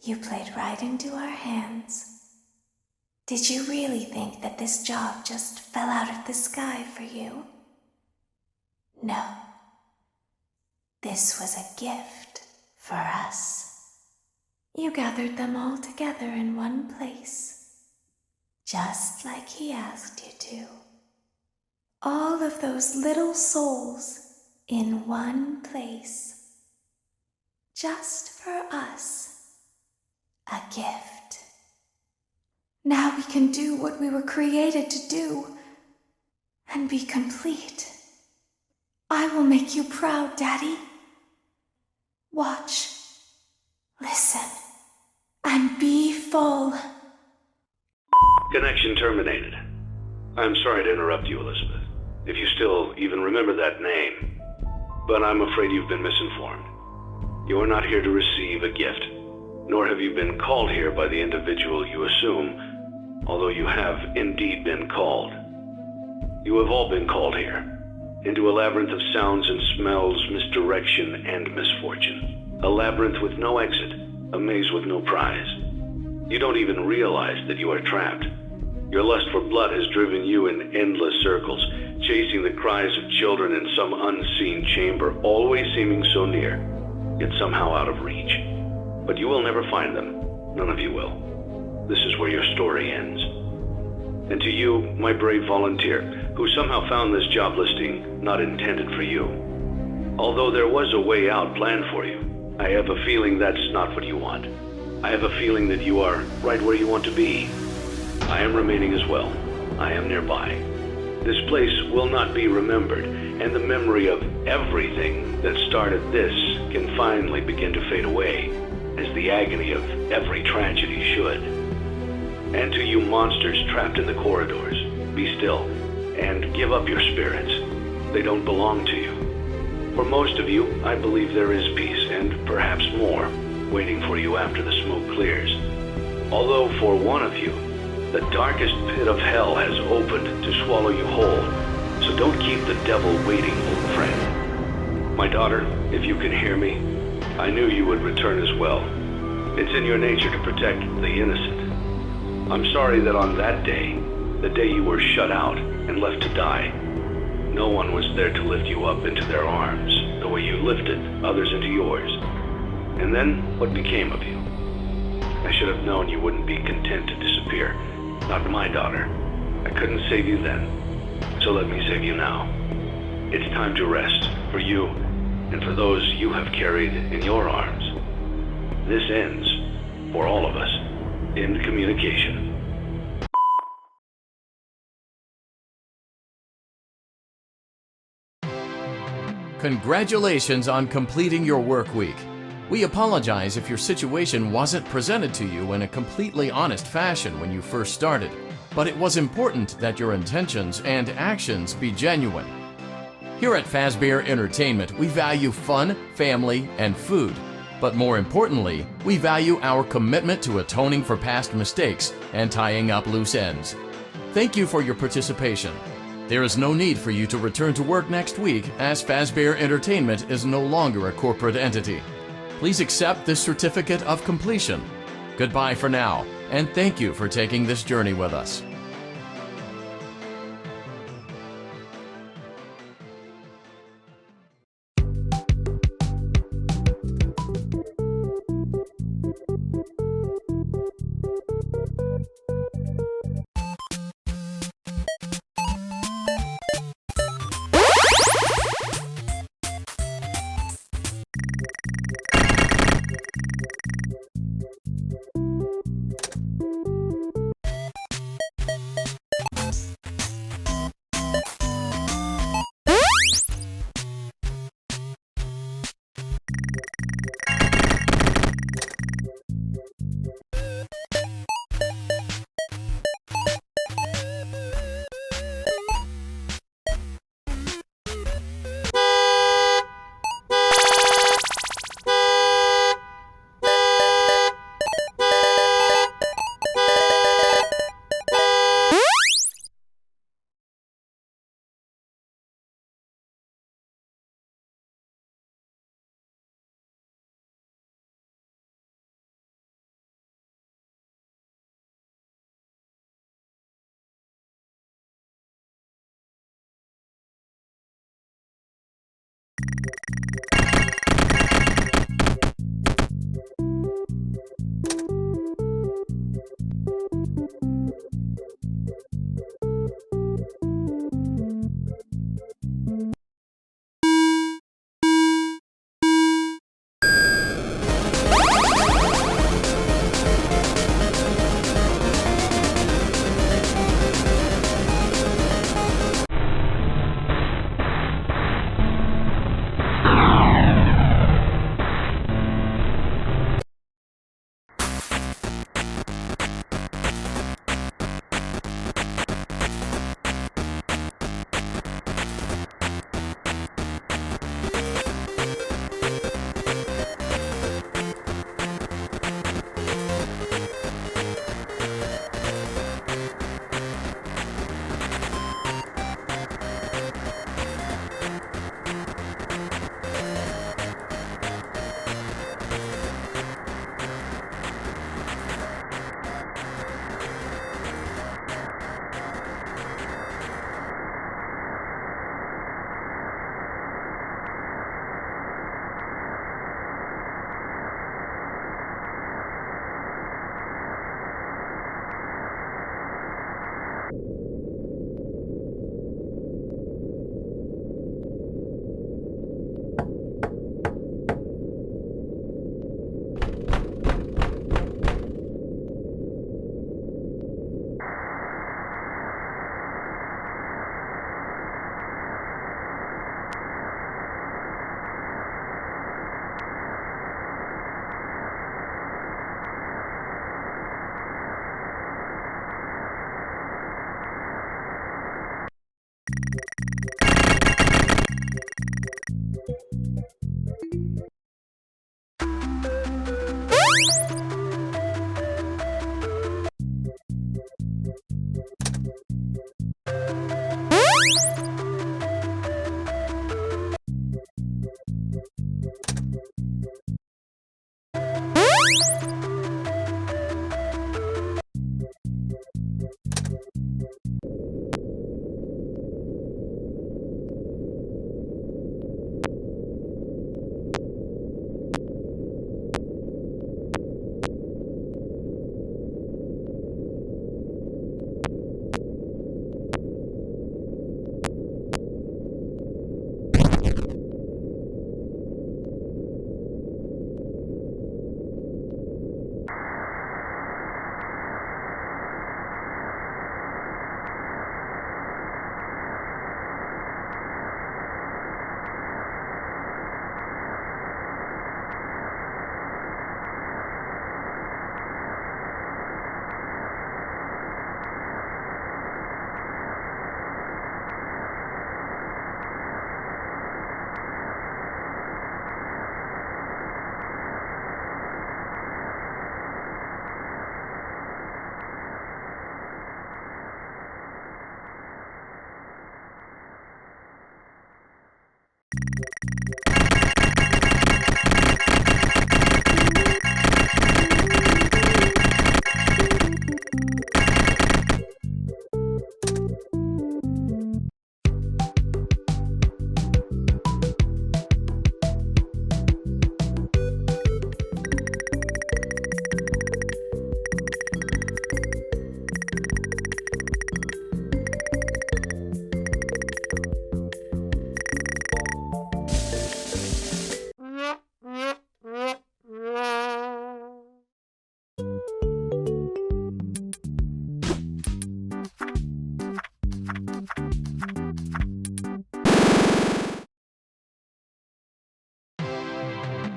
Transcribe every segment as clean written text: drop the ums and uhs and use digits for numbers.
You played right into our hands. Did you really think that this job just fell out of the sky for you? No. This was a gift for us. You gathered them all together in one place, just like he asked you to. All of those little souls in one place, just for us. A gift. Now we can do what we were created to do and be complete. I will make you proud, Daddy. Watch, listen, and be full. Connection terminated. I'm sorry to interrupt you, Elizabeth, if you still even remember that name. But I'm afraid you've been misinformed. You are not here to receive a gift, nor have you been called here by the individual you assume, although you have indeed been called. You have all been called here, into a labyrinth of sounds and smells, misdirection and misfortune. A labyrinth with no exit, a maze with no prize. You don't even realize that you are trapped. Your lust for blood has driven you in endless circles, chasing the cries of children in some unseen chamber, always seeming so near, yet somehow out of reach. But you will never find them. None of you will. This is where your story ends. And to you, my brave volunteer, who somehow found this job listing not intended for you. Although there was a way out planned for you, I have a feeling that's not what you want. I have a feeling that you are right where you want to be. I am remaining as well. I am nearby. This place will not be remembered, and the memory of everything that started this can finally begin to fade away, as the agony of every tragedy should. And to you monsters trapped in the corridors, be still, and give up your spirits. They don't belong to you. For most of you, I believe there is peace, and perhaps more, waiting for you after the smoke clears. Although for one of you, the darkest pit of hell has opened to swallow you whole, so don't keep the devil waiting, old friend. My daughter, if you can hear me, I knew you would return as well. It's in your nature to protect the innocent. I'm sorry that on that day, the day you were shut out and left to die, no one was there to lift you up into their arms the way you lifted others into yours. And then, what became of you? I should have known you wouldn't be content to disappear. Not my daughter. I couldn't save you then, so let me save you now. It's time to rest, for you, and for those you have carried in your arms. This ends, for all of us, in communication. Congratulations on completing your work week. We apologize if your situation wasn't presented to you in a completely honest fashion when you first started, but it was important that your intentions and actions be genuine. Here at Fazebear Entertainment, we value fun, family, and food. But more importantly, we value our commitment to atoning for past mistakes and tying up loose ends. Thank you for your participation. There is no need for you to return to work next week, as Fazebear Entertainment is no longer a corporate entity. Please accept this certificate of completion. Goodbye for now, and thank you for taking this journey with us.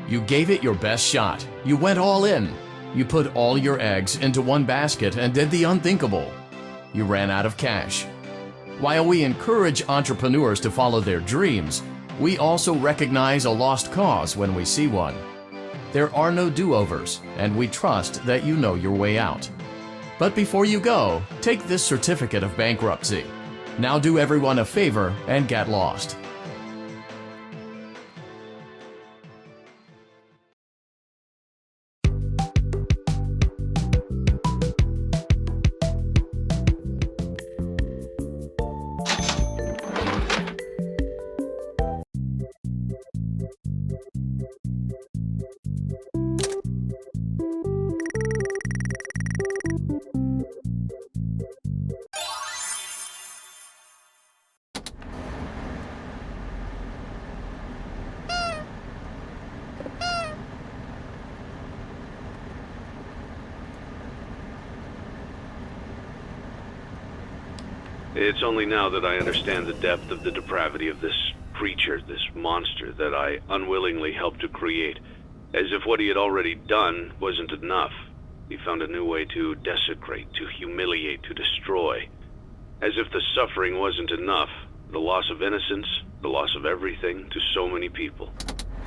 You gave it your best shot. You went all in. You put all your eggs into one basket and did the unthinkable. You ran out of cash. While we encourage entrepreneurs to follow their dreams, we also recognize a lost cause when we see one. There are no do-overs, and we trust that you know your way out. But before you go, take this certificate of bankruptcy. Now do everyone a favor and get lost. It's only now that I understand the depth of the depravity of this creature, this monster that I unwillingly helped to create. As if what he had already done wasn't enough. He found a new way to desecrate, to humiliate, to destroy. As if the suffering wasn't enough, the loss of innocence, the loss of everything to so many people.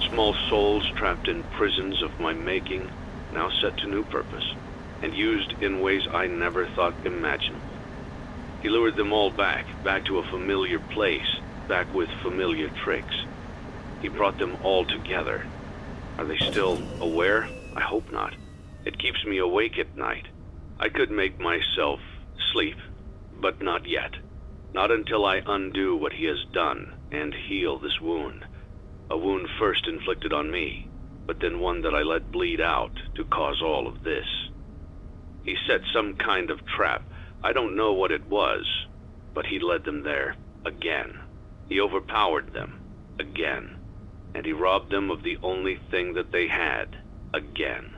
Small souls trapped in prisons of my making, now set to new purpose, and used in ways I never thought imaginable. He lured them all back to a familiar place, back with familiar tricks. He brought them all together. Are they still aware? I hope not. It keeps me awake at night. I could make myself sleep, but not yet. Not until I undo what he has done and heal this wound. A wound first inflicted on me, but then one that I let bleed out to cause all of this. He set some kind of trap. I don't know what it was, but he led them there again. He overpowered them again, and he robbed them of the only thing that they had again.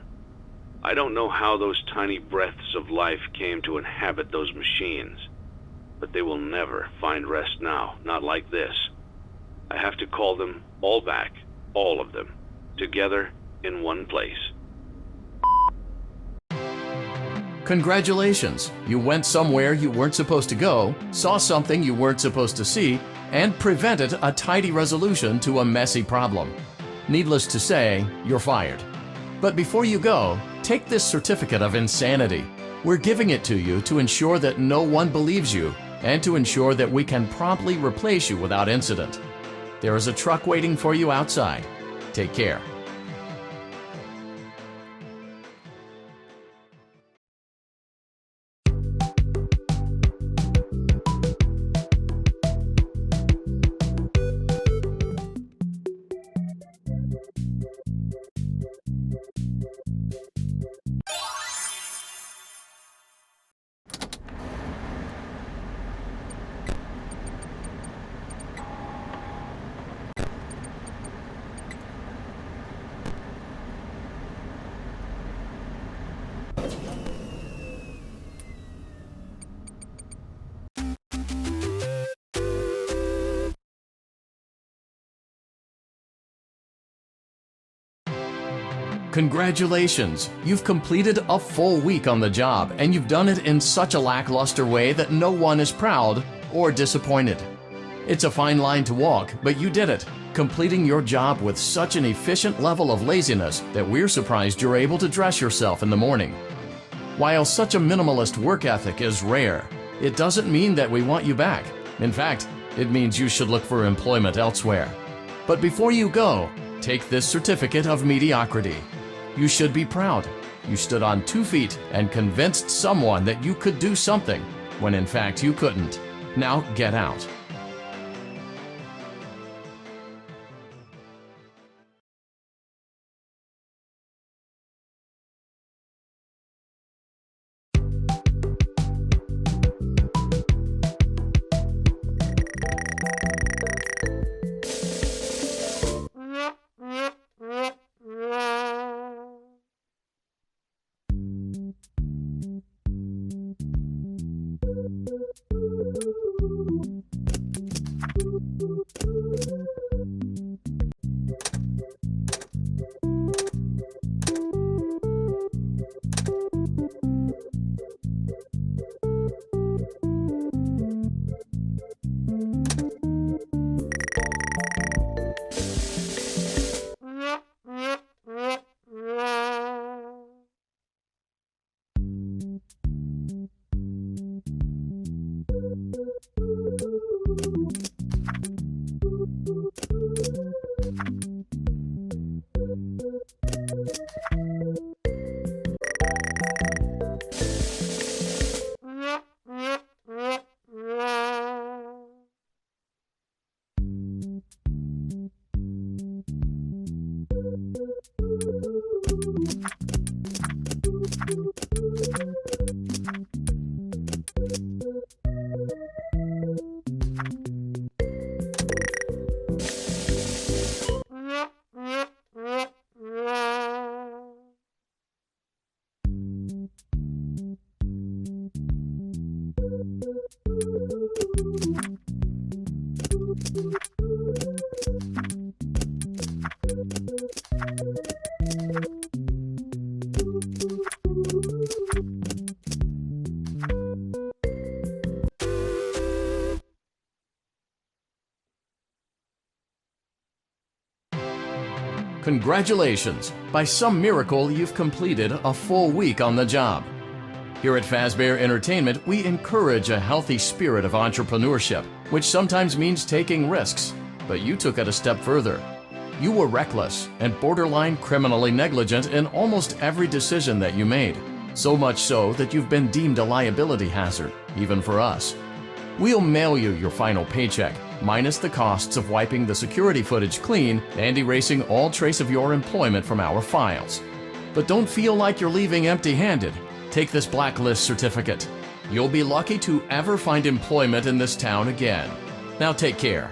I don't know how those tiny breaths of life came to inhabit those machines, but they will never find rest now, not like this. I have to call them all back, all of them, together in one place. Congratulations! You went somewhere you weren't supposed to go, saw something you weren't supposed to see, and prevented a tidy resolution to a messy problem. Needless to say, you're fired. But before you go, take this certificate of insanity. We're giving it to you to ensure that no one believes you and to ensure that we can promptly replace you without incident. There is a truck waiting for you outside. Take care. Congratulations! You've completed a full week on the job, and you've done it in such a lackluster way that no one is proud or disappointed. It's a fine line to walk, but you did it, completing your job with such an efficient level of laziness that we're surprised you're able to dress yourself in the morning. While such a minimalist work ethic is rare, it doesn't mean that we want you back. In fact, it means you should look for employment elsewhere. But before you go, take this certificate of mediocrity. You should be proud. You stood on 2 feet and convinced someone that you could do something when in fact you couldn't. Now get out. Congratulations! By some miracle, you've completed a full week on the job. Here at Fazebear Entertainment, we encourage a healthy spirit of entrepreneurship, which sometimes means taking risks. But you took it a step further. You were reckless and borderline criminally negligent in almost every decision that you made. So much so that you've been deemed a liability hazard, even for us. We'll mail you your final paycheck, minus the costs of wiping the security footage clean and erasing all trace of your employment from our files. But don't feel like you're leaving empty-handed. Take this blacklist certificate. You'll be lucky to ever find employment in this town again. Now take care.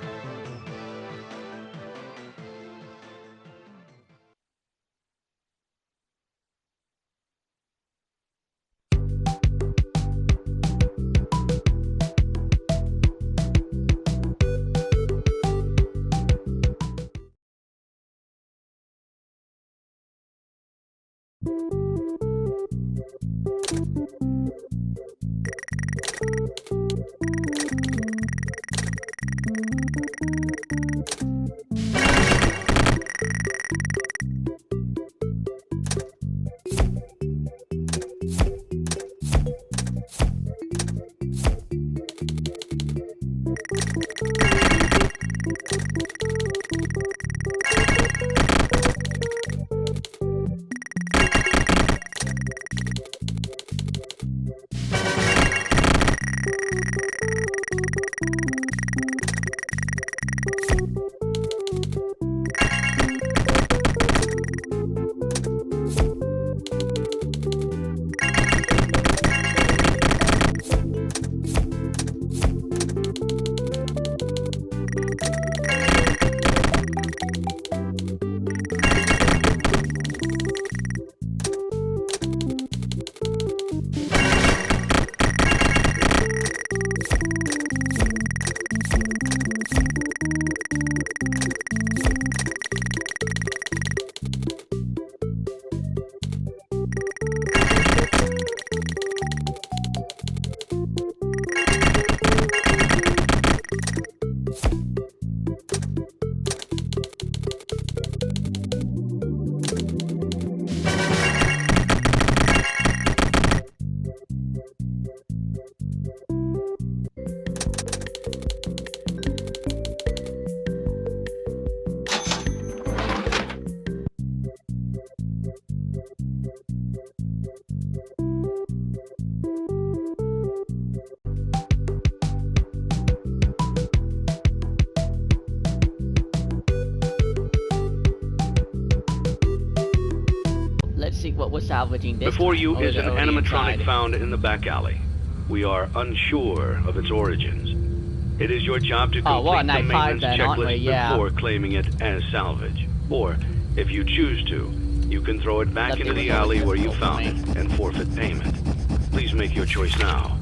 Let's see what we're salvaging this Before time. you Oh, is an they're already animatronic inside. found in the back alley. We are unsure of its origins. It is your job to Oh, well, complete the night five maintenance then, aren't we? checklist Yeah. before claiming it as salvage. Or, if you choose to, you can throw it back That into thing the was always alley where you difficult for found me. it and forfeit payment. Please make your choice now.